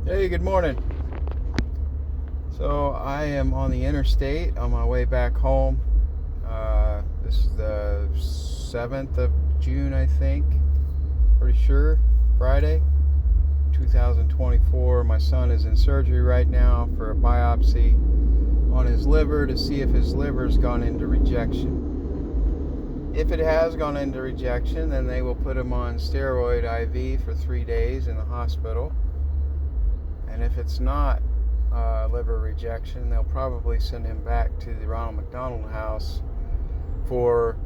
Hey, good morning. So I am on the interstate on my way back home. This is the 7th of June, I think. Pretty sure. Friday, 2024. My son is in surgery right now for a biopsy on his liver to see if his liver's gone into rejection. If it has gone into rejection, then they will put him on steroid IV for 3 days in the hospital. And if it's not liver rejection, they'll probably send him back to the Ronald McDonald House for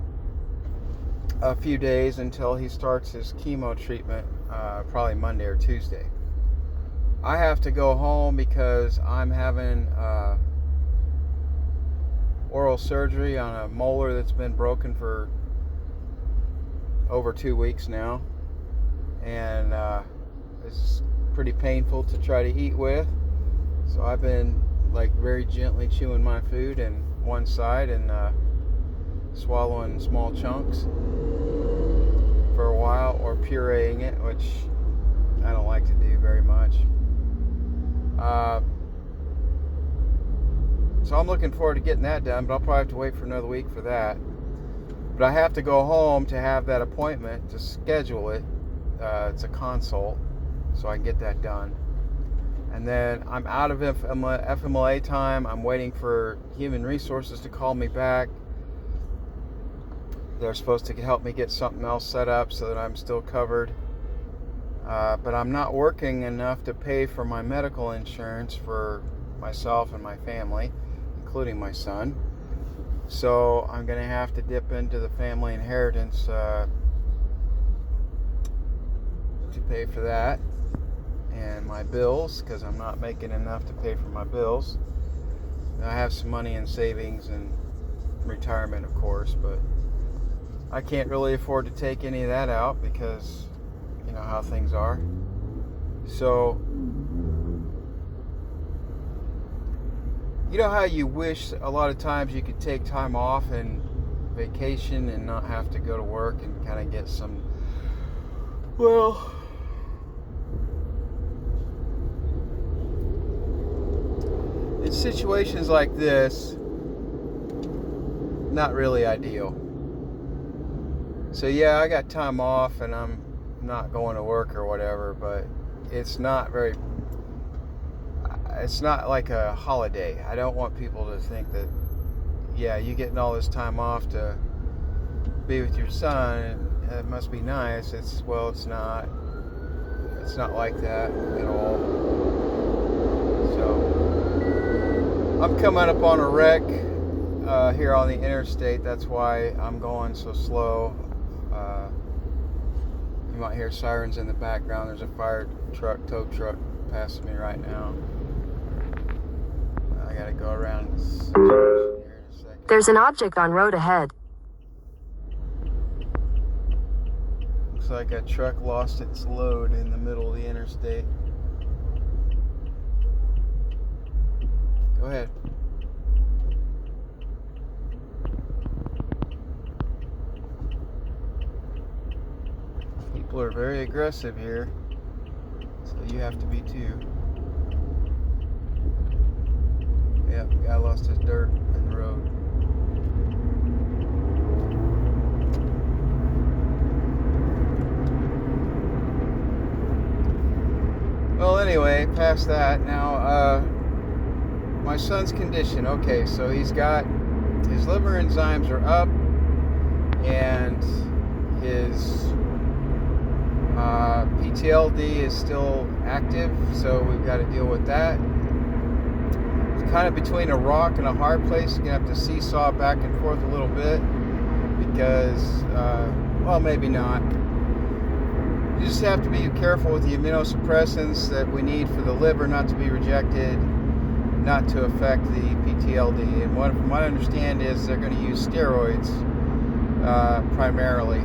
a few days until he starts his chemo treatment, probably Monday or Tuesday. I have to go home because I'm having oral surgery on a molar that's been broken for over 2 weeks now, and it's pretty painful to try to eat with. So I've been very gently chewing my food in one side and swallowing small chunks for a while, or pureeing it, which I don't like to do very much. So I'm looking forward to getting that done, but I'll probably have to wait for another week for that. But I have to go home to have that appointment to schedule it. It's a consult, so I can get that done. And then I'm out of FMLA time. I'm waiting for Human Resources to call me back. They're supposed to help me get something else set up so that I'm still covered. But I'm not working enough to pay for my medical insurance for myself and my family, including my son. So I'm going to have to dip into the family inheritance to pay for that. And my bills, because I'm not making enough to pay for my bills. I have some money in savings and retirement, of course, but I can't really afford to take any of that out because you know how things are. So, you know how you wish a lot of times you could take time off and vacation and not have to go to work and kind of get some, well, in situations like this, not really ideal. So yeah, I got time off and I'm not going to work or whatever, but it's not like a holiday. I don't want people to think that, yeah, you getting all this time off to be with your son, it must be nice. It's not like that at all. So I'm coming up on a wreck here on the interstate. That's why I'm going so slow. You might hear sirens in the background. There's a fire truck, tow truck passing me right now. I gotta go around this situation here in a second. There's an object on road ahead. Looks like a truck lost its load in the middle of the interstate. Go ahead. People are very aggressive here, so you have to be too. Yep, guy lost his dirt in the road. Well, anyway, past that now. My son's condition. Okay, so he's got his liver enzymes are up, and his PTLD is still active, so we've got to deal with that. It's kind of between a rock and a hard place. You're going to have to seesaw back and forth a little bit because, well, maybe not. You just have to be careful with the immunosuppressants that we need for the liver not to be rejected, not to affect the PTLD. And from what I understand is they're going to use steroids primarily.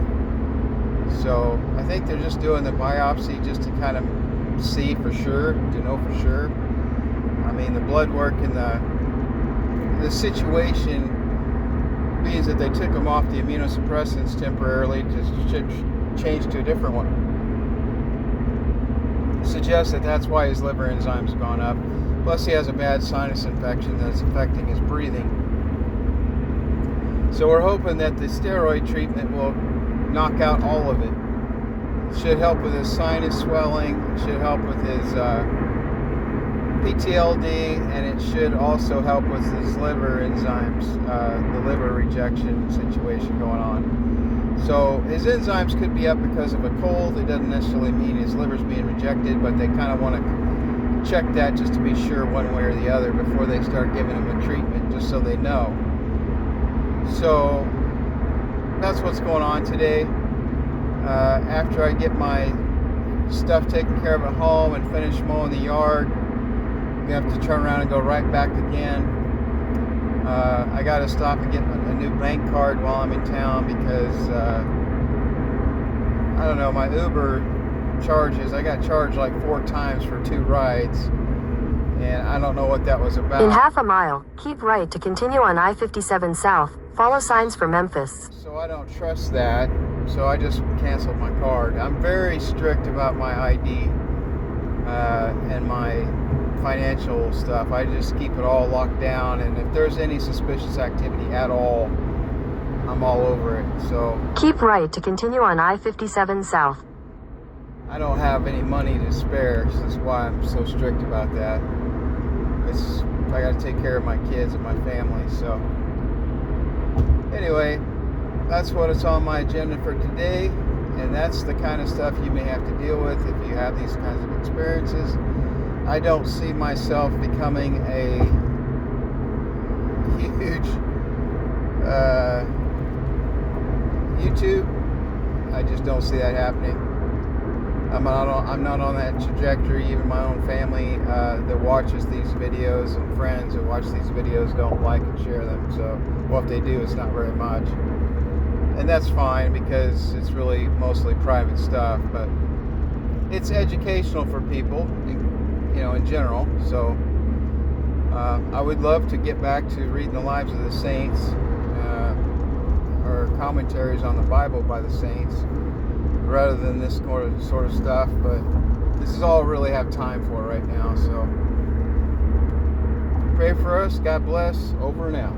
So I think they're just doing the biopsy just to kind of see for sure, to know for sure. I mean, the blood work and the situation means that they took him off the immunosuppressants temporarily to change to a different one. suggests that that's why his liver enzymes have gone up. Plus, he has a bad sinus infection that's affecting his breathing. So we're hoping that the steroid treatment will knock out all of it. It should help with his sinus swelling. It should help with his PTLD, and it should also help with his liver enzymes, the liver rejection situation going on. So his enzymes could be up because of a cold. It doesn't necessarily mean his liver's being rejected, but they kind of want to check that just to be sure one way or the other before they start giving him a treatment, just so they know. So that's what's going on today. After I get my stuff taken care of at home and finish mowing the yard, we have to turn around and go right back again. I got to stop and get a new bank card while I'm in town because I don't know, my Uber charges, I got charged like 4 times for 2 rides, and I don't know what that was about. In half a mile, keep right to continue on I-57 South. Follow signs for Memphis. So I don't trust that, so I just canceled my card. I'm very strict about my ID and my financial stuff. I just keep it all locked down, and if there's any suspicious activity at all, I'm all over it. So keep right to continue on I-57 South. I don't have any money to spare, so that's why I'm so strict about that. I got to take care of my kids and my family. So anyway, that's what is on my agenda for today, and that's the kind of stuff you may have to deal with if you have these kinds of experiences. I don't see myself becoming a huge YouTube. I just don't see that happening. I'm not on that trajectory. Even my own family that watches these videos and friends that watch these videos don't like and share them. So, well, if they do, it's not very much. And that's fine because it's really mostly private stuff, but it's educational for people, you know, in general. So I would love to get back to reading the lives of the saints or commentaries on the Bible by the saints rather than this sort of stuff, but this is all I really have time for right now. So pray for us. God bless. Over and out.